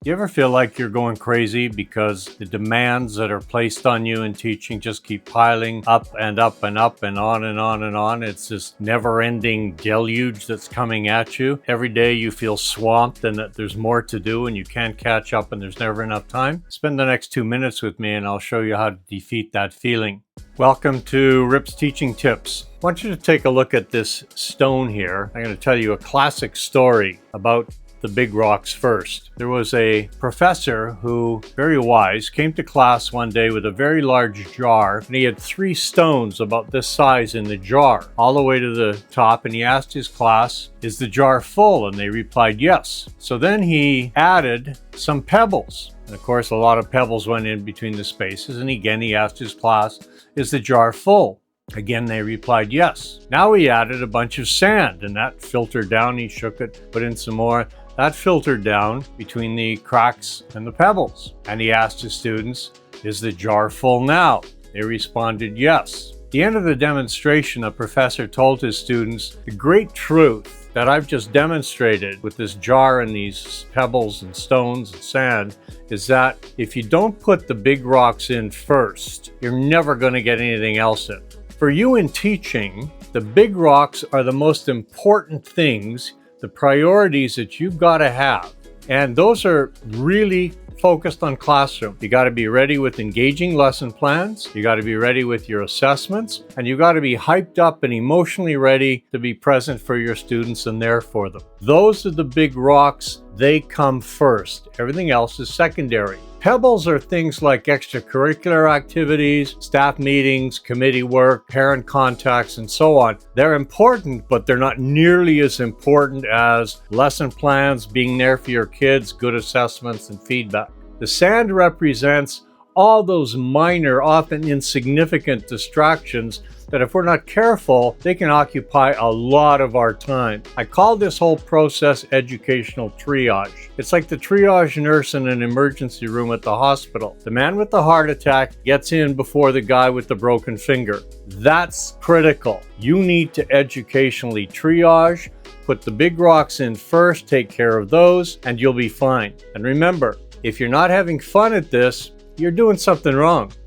You ever feel like you're going crazy because the demands that are placed on you in teaching just keep piling up and up and up and on and on and on? It's this never-ending deluge that's coming at you. Every day you feel swamped and that there's more to do and you can't catch up and there's never enough time. Spend the next 2 minutes with me and I'll show you how to defeat that feeling. Welcome to Rip's Teaching Tips. I want you to take a look at this stone here. I'm going to tell you a classic story about the big rocks first. There was a professor who, very wise, came to class one day with a very large jar, and he had 3 stones about this size in the jar, all the way to the top, and he asked his class, "Is the jar full?" And they replied, "Yes." So then he added some pebbles. And of course, a lot of pebbles went in between the spaces, and again, he asked his class, "Is the jar full?" Again, they replied yes. Now he added a bunch of sand, and that filtered down. He shook it, put in some more. That filtered down between the cracks and the pebbles. And he asked his students, "Is the jar full now?" They responded yes. At the end of the demonstration, the professor told his students, "The great truth that I've just demonstrated with this jar and these pebbles and stones and sand is that if you don't put the big rocks in first, you're never going to get anything else in." For you in teaching, the big rocks are the most important things, the priorities that you've got to have. And those are really focused on classroom. You got to be ready with engaging lesson plans. You got to be ready with your assessments, and you got to be hyped up and emotionally ready to be present for your students and there for them. Those are the big rocks. They come first. Everything else is secondary. Pebbles are things like extracurricular activities, staff meetings, committee work, parent contacts, and so on. They're important, but they're not nearly as important as lesson plans, being there for your kids, good assessments, and feedback. The sand represents all those minor, often insignificant distractions that if we're not careful, they can occupy a lot of our time. I call this whole process educational triage. It's like the triage nurse in an emergency room at the hospital. The man with the heart attack gets in before the guy with the broken finger. That's critical. You need to educationally triage, put the big rocks in first, take care of those, and you'll be fine. And remember, if you're not having fun at this, you're doing something wrong.